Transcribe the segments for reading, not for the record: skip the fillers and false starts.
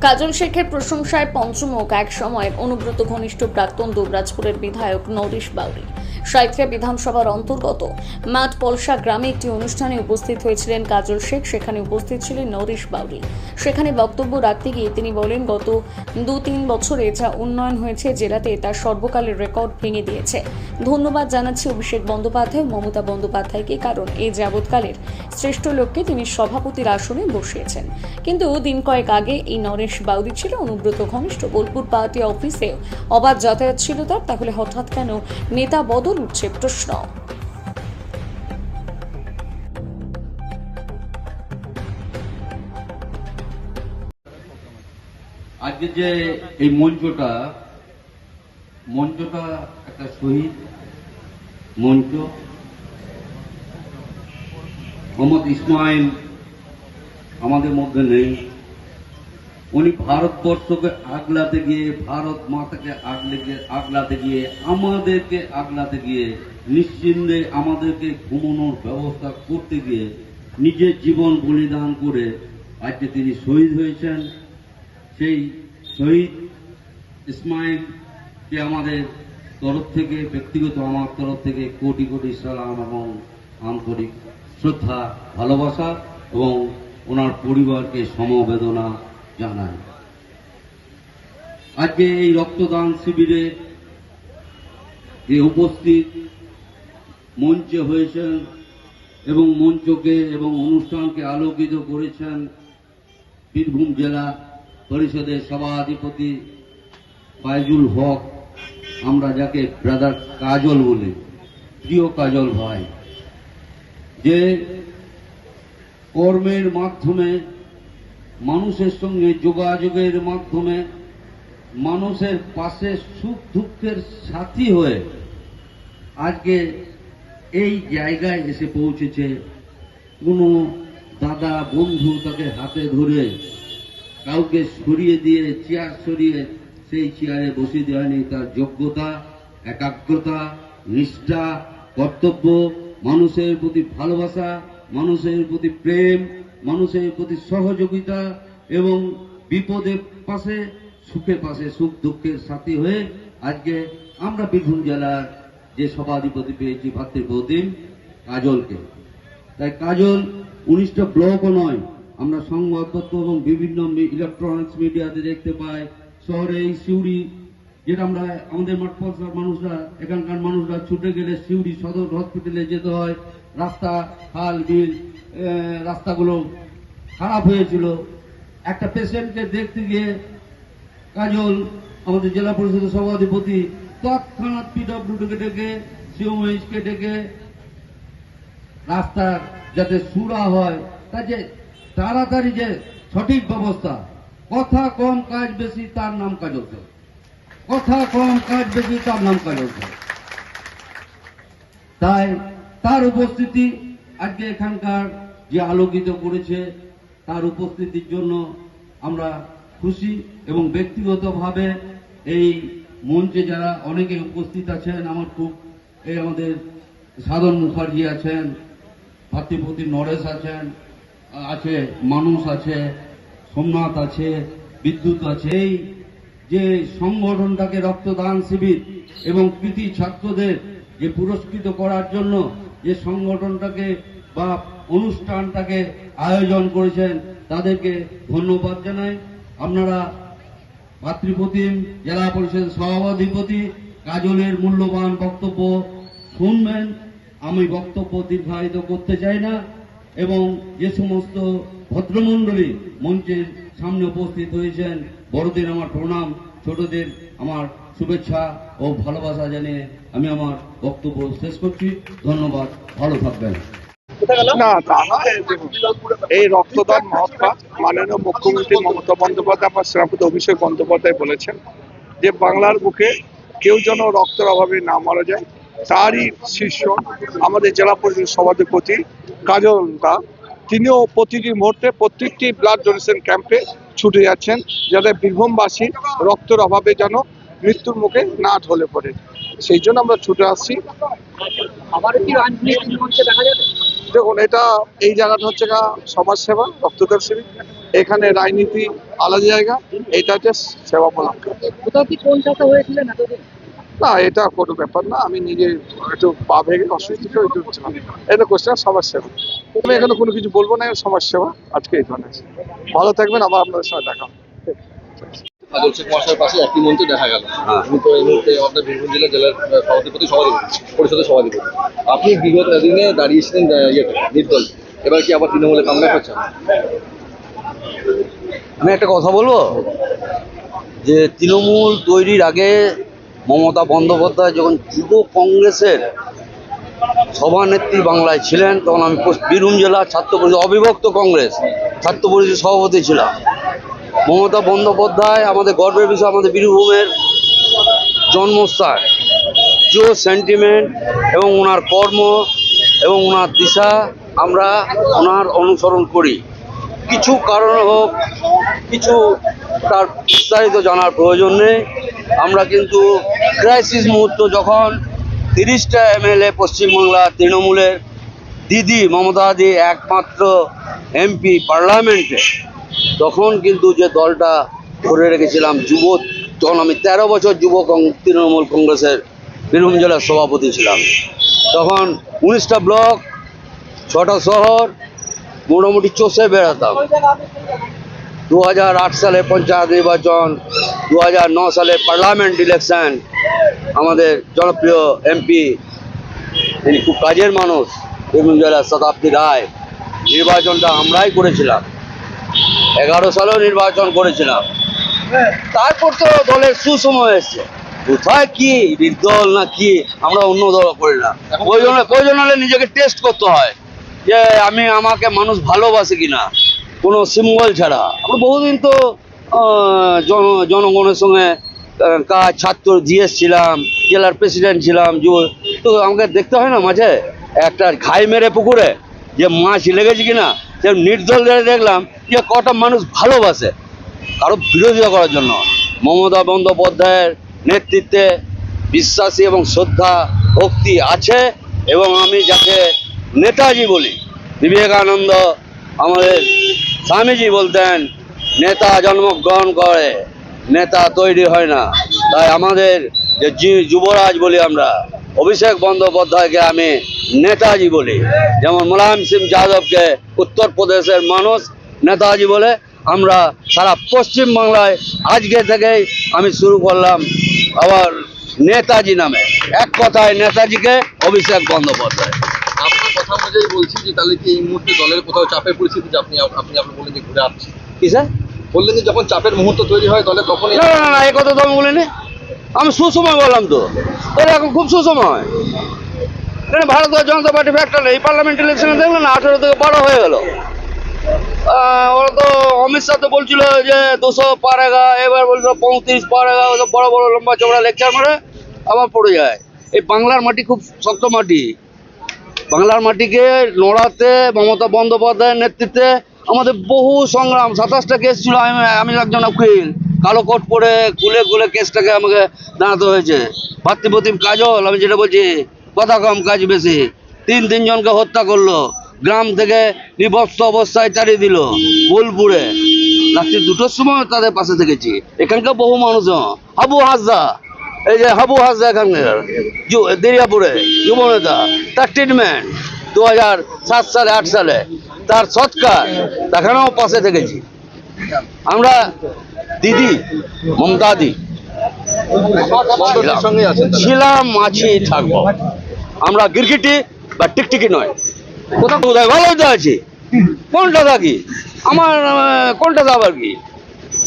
কাজল শেখের প্রশংসায় পঞ্চমুখ এক সময়ের অনুব্রত ঘনিষ্ঠ প্রাক্তন দুবরাজপুরের বিধায়ক নরিশ বাউরি। সাঁইথিয়া বিধানসভার অন্তর্গত মাঠ পলসা গ্রামে একটি অনুষ্ঠানে উপস্থিত হয়েছিলেন কাজল শেখ। সেখানে উপস্থিত ছিলেন নরিশ বাউরি। সেখানে বক্তব্য রাখতে গিয়ে তিনি বলেন, গত 2-3 বছরে যা উন্নয়ন হয়েছে জেলাতে তার সর্বকালের রেকর্ড ভেঙে দিয়েছে। ধন্যবাদ জানাচ্ছি অভিষেক বন্দ্যোপাধ্যায় ও মমতা বন্দ্যোপাধ্যায়কে, কারণ এই যাবৎকালের শ্রেষ্ঠ লোককে তিনি সভাপতির আসনে বসিয়েছেন। কিন্তু দিন কয়েক আগে এই নরিশ বাউরি ছিল অনুব্রত ঘনিষ্ঠ। বোলপুর পার্টি অফিসে অবাধ যাতায়াত ছিল তার। তাহলে হঠাৎ কেন নেতা বদল উঠছে প্রশ্ন। আজকে যে এই মঞ্চটা একটা শহীদ মঞ্চ। মোহাম্মদ ইসমাইল আমাদের মধ্যে নেই। উনি ভারতবর্ষকে আগলাতে গিয়ে, ভারত মাতাকে আগলাতে গিয়ে, আমাদেরকে আগলাতে গিয়ে, নিশ্চিন্তে আমাদেরকে ঘুমানোর ব্যবস্থা করতে গিয়ে নিজের জীবন বলিদান করে আজকে তিনি শহীদ হয়েছেন। সেই শহীদ ইসমাইলকে আমাদের তরফ থেকে, ব্যক্তিগত আমার তরফ থেকে কোটি কোটি সালাম এবং আন্তরিক শ্রদ্ধা, ভালোবাসা এবং ওনার পরিবারকে সমবেদনা জানাই। আজকে এই রক্তদান শিবিরে যে উপস্থিত মঞ্চে হয়েছেন এবং মঞ্চকে এবং অনুষ্ঠানকে আলোকিত করেছেন বীরভূম জেলা পরিষদের সভাধিপতি ফাইজুল হক, আমরা যাকে ব্রাদার কাজল বলি, প্রিয় কাজল ভাই, যে কর্মের মাধ্যমে, মানুষের সঙ্গে যোগাযোগের মাধ্যমে, মানুষের পাশে সুখ দুঃখের সাথী হয়ে আজকে এই জায়গায় এসে পৌঁছেছে। কোনো দাদা বন্ধু তাকে হাতে ধরে কাউকে সরিয়ে দিয়ে, চেয়ার সরিয়ে সেই চেয়ারে বসিয়ে দেয়নি। তার যোগ্যতা, একাগ্রতা, নিষ্ঠা, কর্তব্য, মানুষের প্রতি ভালোবাসা, মানুষের প্রতি প্রেম, মানুষের প্রতি সহযোগিতা এবং বিপদের পাশে, সুখের পাশে, সুখ দুঃখের সাথী হয়ে আজকে আমরা বীরভূম জেলার যে সভাধিপতি পেয়েছি ভাতৃপ্রতিম কাজলকে। তাই কাজল 19টা ব্লকও নয়, আমরা সংবাদপত্র এবং বিভিন্ন ইলেকট্রনিক্স মিডিয়াতে দেখতে পাই, শহরে এই সিউড়ি, যেটা আমরা আমাদের মঠপলসার মানুষরা, এখানকার মানুষরা ছুটে গেলে সিউড়ি সদর হসপিটালে যেতে হয়। রাস্তা, খাল বিল, রাস্তাগুলো খারাপ হয়েছিল। একটা পেশেন্টকে দেখতে গিয়ে কাজল, আমাদের জেলা পরিষদের সভাধিপতি, তৎক্ষণাৎ পিডব্লিউডিকে ডেকে, সিওমএইচকে ডেকে রাস্তা যাতে সুরা হয়, তা যে তাড়াতাড়ি যে সঠিক ব্যবস্থা, কথা কম কাজ বেশি, তার নাম কাজল। কথা কম কাজ বেশি, তার নাম কাজল। তাই তার উপস্থিতি আজকে এখানকার যে আলোকিত করেছে, তার উপস্থিতির জন্য আমরা খুশি। এবং ব্যক্তিগতভাবে এই মঞ্চে যারা অনেকে উপস্থিত আছেন, আমার খুব, এই আমাদের সাধন মুখার্জি আছেন, ভাতৃপতি নরেশ আছেন, আছে মানুষ আছে, সোমনাথ আছে, বিদ্যুৎ আছে। এই যে সংগঠনটাকে রক্তদান শিবির এবং কৃতি ছাত্রদের যে পুরস্কৃত করার জন্য যে সংগঠনটাকে বা অনুষ্ঠানটাকে আয়োজন করেছেন, তাদেরকে ধন্যবাদ জানাই। আপনারা ভাতৃপ্রতিম জেলা পরিষদের সভাধিপতি কাজলের মূল্যবান বক্তব্য শুনবেন। আমি বক্তব্য দীর্ঘায়িত করতে চাই না এবং যে সমস্ত ভদ্রমণ্ডলী মঞ্চের সামনে উপস্থিত হয়েছেন, বড়দের আমার প্রণাম, ছোটদের আমার শুভেচ্ছা ও ভালোবাসা জানিয়ে আমি আমার বক্তব্য শেষ করছি। ধন্যবাদ, ভালো থাকবেন। না, এই রক্তদান মহৎকাজ মাননীয় মুখ্যমন্ত্রী মমতা বন্দ্যোপাধ্যায় বা সেনাপতি অভিষেক বন্দ্যোপাধ্যায় বলেছেন যে বাংলার বুকে কেউ যেন রক্তের অভাবে না মারা যায়। তারই শীর্ষ আমাদের জেলা পরিষদ সভাধিপতি কাজল দা, তিনিও প্রতিটি মুহূর্তে প্রত্যেকটি ব্লাড ডোনেশন ক্যাম্পে ছুটে যাচ্ছেন, যাতে বীরভূমবাসী রক্তের অভাবে যেন মৃত্যুর মুখে না ঢলে পড়ে। সেই জন্য আমরা ছুটে আসছি। দেখুন, এটা এই জায়গাটা হচ্ছে সমাজ সেবা, রক্তদান শিবির। এখানে রাজনীতি আলাদা জায়গা, এটা হচ্ছে সেবামূলক কাজ। কোথাও কি কোন চাষা হয়েছিলেন এতদিন? না, এটা কোনো ব্যাপার না। আমি নিজে একটু পা ভেঙে অসুস্থ একটু ছিলাম, এটা কোশ্চেন সমাজ সেবা। আমি এখানে কোনো কিছু বলবো না, এটা সমাজ সেবা। আজকে এই ধরনের। ভালো থাকবেন, আবার আপনাদের সঙ্গে দেখা হবে। আদর্শ মহাশয়ের পাশে একটি মন্ত্রী দেখা গেল। আমি তো এই মুহূর্তে আমাদের বীরভূম জেলার সভাধিপতি পরিষদের সভাধিপতি। আপনি বিগত দিনে দাঁড়িয়েছিলেন নির্দল, এবার কি আবার তৃণমূলে কামব্যাক করছেন? আমি একটা কথা বলবো, যে তৃণমূল তৈরির আগে মমতা বন্দ্যোপাধ্যায় যখন যুব কংগ্রেসের সভানেত্রী বাংলায় ছিলেন, তখন আমি বীরভূম জেলা ছাত্র পরিষদ অবিভক্ত কংগ্রেস ছাত্র পরিষদের সভাপতি ছিলাম। মমতা বন্দ্যোপাধ্যায় আমাদের গর্বের বিষয়, আমাদের বীরভূমের জন্মস্থান। যে সেন্টিমেন্ট এবং ওনার কর্ম এবং ওনার দিশা আমরা ওনার অনুসরণ করি। কিছু কারণ হোক, কিছু তার বিস্তারিত জানার প্রয়োজন নেই। আমরা কিন্তু ক্রাইসিস মুহূর্ত, যখন 30টা এমএলএ পশ্চিমবাংলা তৃণমূলের দিদি মমতাদি একমাত্র এমপি পার্লামেন্টে, তখন কিন্তু যে দলটা করে রেখেছিলাম যুব, তখন আমি 13 বছর তৃণমূল কংগ্রেসের বীরভূম জেলার সভাপতি ছিলাম। তখন 19টা ব্লক, 6টা শহর মোটামুটি চষে বেড়াতাম। 2008 সালে পঞ্চায়েত নির্বাচন, 2009 সালে পার্লামেন্ট ইলেকশন, আমাদের জনপ্রিয় এমপি, তিনি খুব কাজের মানুষ, বীরভূম জেলার শতাব্দী রায়, নির্বাচনটা আমরাই করেছিলাম। 11 সালেও নির্বাচন করেছিলাম। তারপর তো দলের সুসময় এসছে, কোথায় কি নির্দল না কি, আমরা অন্য দল করি না। প্রয়োজন হলে নিজেকে টেস্ট করতে হয় যে আমাকে মানুষ ভালোবাসে কিনা, কোনো সিম্বল ছাড়া। আমরা বহুদিন তো জনগণের সঙ্গে কাজ, ছাত্র জিএস ছিলাম, জেলার প্রেসিডেন্ট ছিলাম। তো আমাকে দেখতে হয় না মাঝে একটা ঘাই মেরে পুকুরে যে মাছ লেগেছে কিনা, সে নির্দল দেখলাম যে কটা মানুষ ভালোবাসে কারো বিরোধিতা করার জন্য। মমতা বন্দ্যোপাধ্যায়ের নেতৃত্বে বিশ্বাসী এবং শ্রদ্ধা ভক্তি আছে, এবং আমি যাকে নেতাজি বলি, বিবেকানন্দ আমাদের স্বামীজি বলতেন, নেতা জন্মগ্রহণ করে, নেতা তৈরি হয় না। তাই আমাদের যে যুবরাজ বলি আমরা, অভিষেক বন্দ্যোপাধ্যায়কে আমি নেতাজি বলি। যেমন মুলায়ম সিং যাদবকে উত্তরপ্রদেশের মানুষ নেতাজি বলে, আমরা সারা পশ্চিমবাংলায় আজকে থেকেই আমি শুরু করলাম আবার নেতাজি নামে। এক কথায় নেতাজিকে অভিষেক বন্দ্যোপাধ্যায়। আপনার কথা অনুযায়ী বলছি যে তাহলে কি এই মুহূর্তে দলের কোথাও চাপের পরিস্থিতি, যে আপনি বললেন যে ঘুরে আসছেন, কি স্যার বললেন যে যখন চাপের মুহূর্ত তৈরি হয় দলে, তখন না না না, এই কথা তো আমি বলিনি। আমি সুসময় বললাম তো, ওরা এখন খুব সুসময়। ভারতীয় জনতা পার্টি ফ্যাক্টর নেই, পার্লামেন্ট ইলেকশনে দেখলেন না 18 থেকে 12 হয়ে গেল। ওরা তো অমিত শাহ তো বলছিল যে 200 পারেগা, এবার বলছিল 35 পারেগা। বড় বড় লম্বা চওড়া লেকচার মারে আবার পড়ে যায়। এই বাংলার মাটি খুব শক্ত মাটি। বাংলার মাটিকে নড়াতে মমতা বন্দ্যোপাধ্যায়ের নেতৃত্বে আমাদের বহু সংগ্রাম। 27টা কেস ছিল, আমি একজন উকিল, কালো কোট পরে খুলে খুলে কেসটাকে আমাকে দাঁড়াতে হয়েছে। ভাতৃপ্রতিম কাজল, আমি যেটা বলছি, কথা কম কাজ বেশি, 3 জনকে হত্যা করলো, গ্রাম থেকে নিবস্ত অবস্থায় তাড়িয়ে দিল বোলপুরে। রাত্রি 2টোর সময় তাদের পাশে থেকেছি। এখানকার বহু মানুষ, হাবু হাসদা, এই যে হাবু হাসদা এখানকার দিরিয়াপুরে যুব নেতা, তার ট্রিটমেন্ট 2007 সালে 8 সালে, তার সৎকার, সেখানেও পাশে থেকেছি আমরা। দিদি মমতাদি বন্ধুদের সঙ্গে আছেন তাহলে? ছিলাম, আছি, থাকবো। আমরা গিরগিটি বা টিকটিকি নয়। কোথায় ভালোই তো আছি, কোনটা থাকি আমার, কোনটা আবার কি,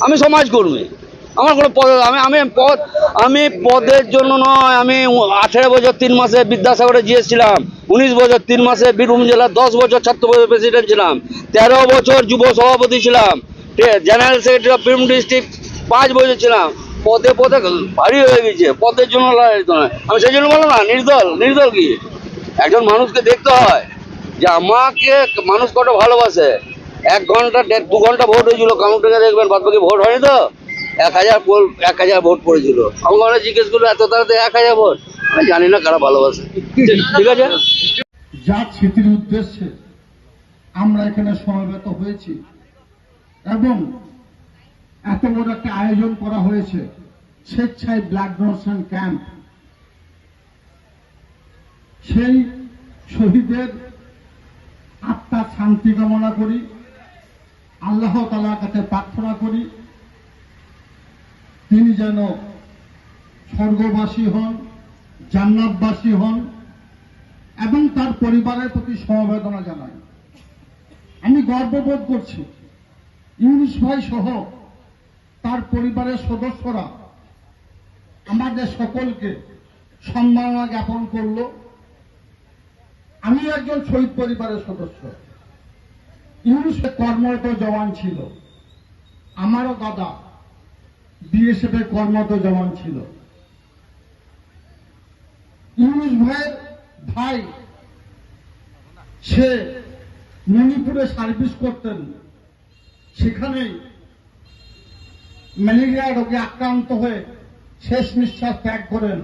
আমি সমাজকর্মী। আমার কোনো পদ, আমি পদের জন্য নয়। আমি 18 বছর 3 মাসে বিদ্যাসাগরে জিএসছিলাম, 19 বছর 3 মাসে বীরভূম জেলার, 10 বছর ছাত্র পরিষদের প্রেসিডেন্ট ছিলাম, 13 বছর যুব সভাপতি ছিলাম, general secretary of Birbhum district 5 বছর ছিলাম। পদে পদে ভারী হয়ে গেছে, পদের জন্য নয়। আমি সেই জন্য বললাম না, নির্দল কি, একজন মানুষকে দেখতে হয় যে আমাকে মানুষ কত ভালোবাসে। 1 ঘন্টা 2 ঘন্টা ভোট হয়েছিল, কাউন্টারে দেখবেন, বাদ বাকি ভোট হয়নি তো। 1000 ভোট পড়েছিল। আমাকে অনেক জিজ্ঞেস করলো এত তাড়াতাড়ি 1000 ভোট, আমি জানি না কারা ভালোবাসে। ঠিক আছে, যার স্মৃতির উদ্দেশ্যে আমরা এখানে সমবেত হয়েছি, এবং এত বড় একটা আয়োজন করা হয়েছে স্বেচ্ছায় ব্লাড ডোনেশন ক্যাম্প, সেই শহীদের আত্মার শান্তি কামনা করি, আল্লাহ তাআলার কাছে প্রার্থনা করি তিনি যেন স্বর্গবাসী হন, জান্নাতবাসী হন এবং তার পরিবারের প্রতি সমবেদনা জানাই। আমি গর্ববোধ করছি ইউনুস ভাই সহ তার পরিবারের সদস্যরা আমাদের সকলকে সম্মাননা জ্ঞাপন করল। আমি একজন শহীদ পরিবারের সদস্য। ইউনুস কর্মরত জওয়ান ছিল, আমারও দাদা বিএসএফ এর কর্মরত জওয়ান ছিল। ইউনুস ভাইয়ের ভাই সে মণিপুরে সার্ভিস করতেন, সেখানেই ম্যালেরিয়া রোগে আক্রান্ত হয়ে শেষ নিঃশ্বাস ত্যাগ করেন।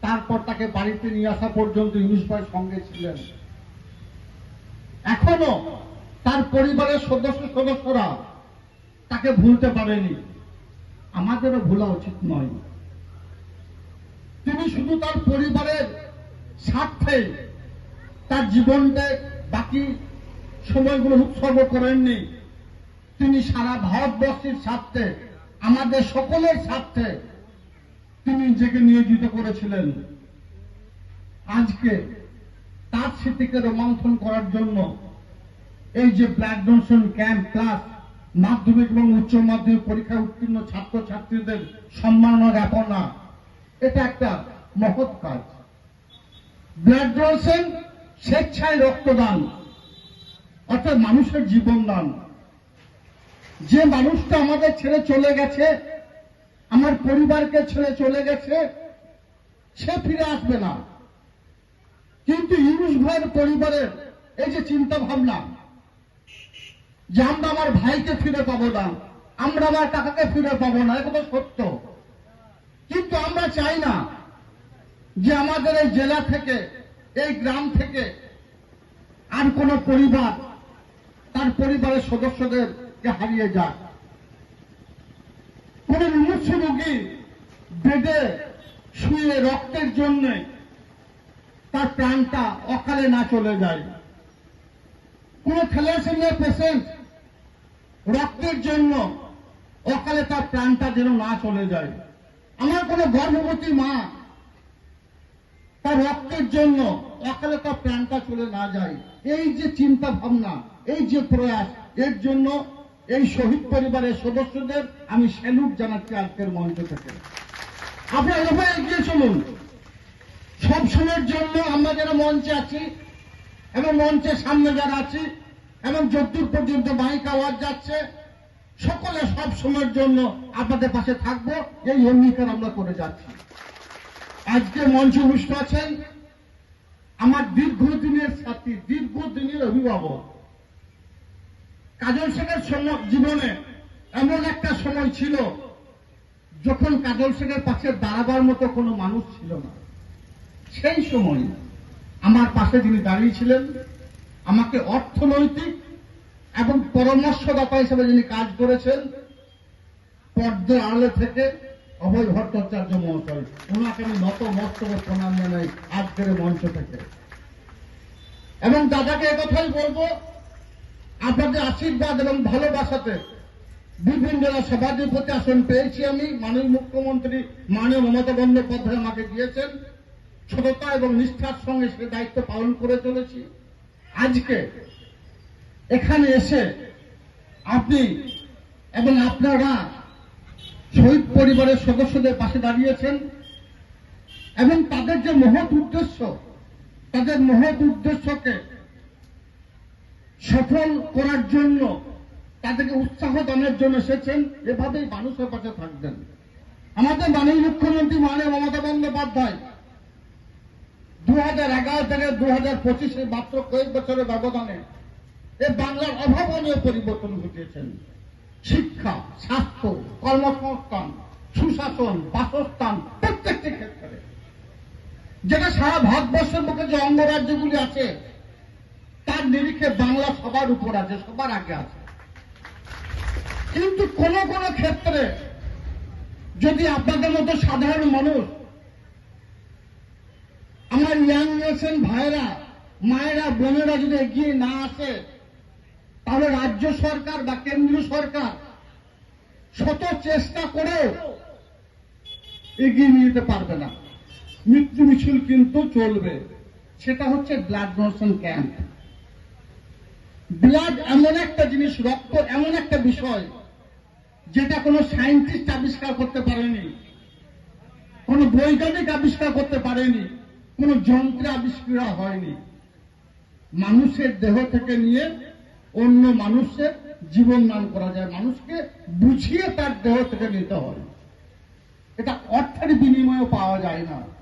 তারপর তাকে বাড়িতে নিয়ে আসা পর্যন্ত ইউনুস ভাই সঙ্গে ছিলেন। এখনো তার পরিবারের সদস্যরা তাকে ভুলতে পারেনি, আমাদেরও ভোলা উচিত নয়। তিনি শুধু তার পরিবারের স্বার্থে তার জীবনকে বাকি সময়গুলো উৎসর্গ করেননি, তিনি সারা ভারতবর্ষের স্বার্থে, আমাদের সকলের স্বার্থে তিনি নিজেকে নিয়োজিত করেছিলেন। আজকে তার স্মৃতিকে রোমন্থন করার জন্য এই যে ব্লাড ডোনেশন ক্যাম্প ক্লাস, মাধ্যমিক এবং উচ্চ মাধ্যমিক পরীক্ষায় উত্তীর্ণ ছাত্রছাত্রীদের সম্মাননা জ্ঞাপনা, এটা একটা মহৎ কাজ। ব্লাড ডোনেশন স্বেচ্ছায় রক্তদান, অর্থাৎ মানুষের জীবন দান। যে মানুষটা আমাদের ছেড়ে চলে গেছে, আমার পরিবারকে ছেড়ে চলে গেছে, সে ফিরে আসবে না। কিন্তু ইউনুস ভাইয়ের পরিবারের এই যে চিন্তা ভাবনা যে আমরা আমার ভাইকে ফিরে পাবো না, আমরা আমার টাকাকে ফিরে পাবো না, এটা তো সত্য। কিন্তু আমরা চাই না যে আমাদের এই জেলা থেকে, এই গ্রাম থেকে আর কোন পরিবার তার পরিবারের সদস্যদেরকে হারিয়ে যাক। কোন মুমূর্ষ রোগী বেডে শুয়ে রক্তের জন্য তার প্রাণটা অকালে না চলে যায়। কোন থ্যালাসেমিয়া পেশেন্ট রক্তের জন্য অকালে তার প্রাণটা যেন না চলে যায়। আমার কোন গর্ভবতী মা তার রক্তের জন্য অকালে তার প্রাণটা চলে না যায়। এই যে চিন্তা ভাবনা, এই যে প্রয়াস, এর জন্য এই শহীদ পরিবারের সদস্যদের আমি স্যালুট জানাচ্ছি আজকের মঞ্চ থেকে। আপনারা এভাবে এগিয়ে চলুন। সব সময়ের জন্য আমরা যারা মঞ্চে আছি এবং মঞ্চের সামনে যারা আছি এবং যতদূর পর্যন্ত মাইক আওয়াজ যাচ্ছে, সকলে সব সময়ের জন্য আপনাদের পাশে থাকবো, এই অঙ্গীকার আমরা করে যাচ্ছি। আজকে মঞ্চে উপস্থিত আছেন আমার দীর্ঘদিনের সাথী, দীর্ঘদিনের অভিভাবক কাজল শেখের জীবনে এমন একটা সময় ছিল যখন কাজল শেখের পাশে দাঁড়াবার মতো কোনো মানুষ ছিল না। সেই সময় আমার পাশে যিনি দাঁড়িয়েছিলেন, আমাকে অর্থনৈতিক এবং পরামর্শদাতা হিসেবে যিনি কাজ করেছেন, পর্দার আড়ালে থেকে অভয় ভট্টাচার্য মহাশয়, ওনাকে আমি নত মস্তকে প্রণাম জানাই আজকের মঞ্চ থেকে। এবং দাদাকে একথাই বলবো, আপনাদের আশীর্বাদ এবং ভালোবাসাতে বিভিন্ন জেলা সভাধিপতি আসন পেয়েছি আমি। মাননীয় মুখ্যমন্ত্রী মাননীয় মমতা বন্দ্যোপাধ্যায় আমাকে দিয়েছেন, সততা এবং নিষ্ঠার সঙ্গে সে দায়িত্ব পালন করে চলেছি। আজকে এখানে এসে আপনি এবং আপনারা শহীদ পরিবারের সদস্যদের পাশে দাঁড়িয়েছেন এবং তাদের যে মহৎ উদ্দেশ্য, তাদের মহৎ উদ্দেশ্যকে সফল করার জন্য, তাদেরকে উৎসাহ দানের জন্য এসেছেন। এভাবেই মানুষের পাশে থাকবেন। আমাদের মাননীয় মুখ্যমন্ত্রী মাননীয় মমতা বন্দ্যোপাধ্যায় 2011 থেকে 2025 মাত্র কয়েক বছরের ব্যবধানে এই বাংলার অভাবনীয় পরিবর্তন ঘটিয়েছেন। শিক্ষা, স্বাস্থ্য, কর্মসংস্থান, সুশাসন, বাসস্থান, প্রত্যেকটি ক্ষেত্রে, যেটা সারা ভারতবর্ষের মুখে যে অঙ্গরাজ্যগুলি আছে তার নিরিখে বাংলা সবার উপর আছে, সবার আগে আছে। কিন্তু কোন কোন ক্ষেত্রে যদি আপনাদের মতো সাধারণ মানুষ, আমার ইয়াং নেশন ভাইরা, মায়েরা, বোনেরা যদি এগিয়ে না আসে, তাহলে রাজ্য সরকার বা কেন্দ্রীয় সরকার শত চেষ্টা করে এগিয়ে নিয়ে যেতে পারবে না। মৃত্যু মিছিল কিন্তু চলবে। সেটা হচ্ছে ব্লাড ডোনেশন ক্যাম্প। ব্লাড এমন একটা জিনিস, রক্ত এমন একটা বিষয় যেটা কোনো সায়েন্টিস্ট আবিষ্কার করতে পারেনি, কোনো বৈজ্ঞানিক আবিষ্কার করতে পারেনি, কোনো যন্ত্রে আবিষ্কার হয়নি। মানুষের দেহ থেকে নিয়ে অন্য মানুষের জীবন দান করা যায়। মানুষকে বুঝিয়ে তার দেহ থেকে নিতে হয়। এটা অর্থের বিনিময়ে পাওয়া যায় না।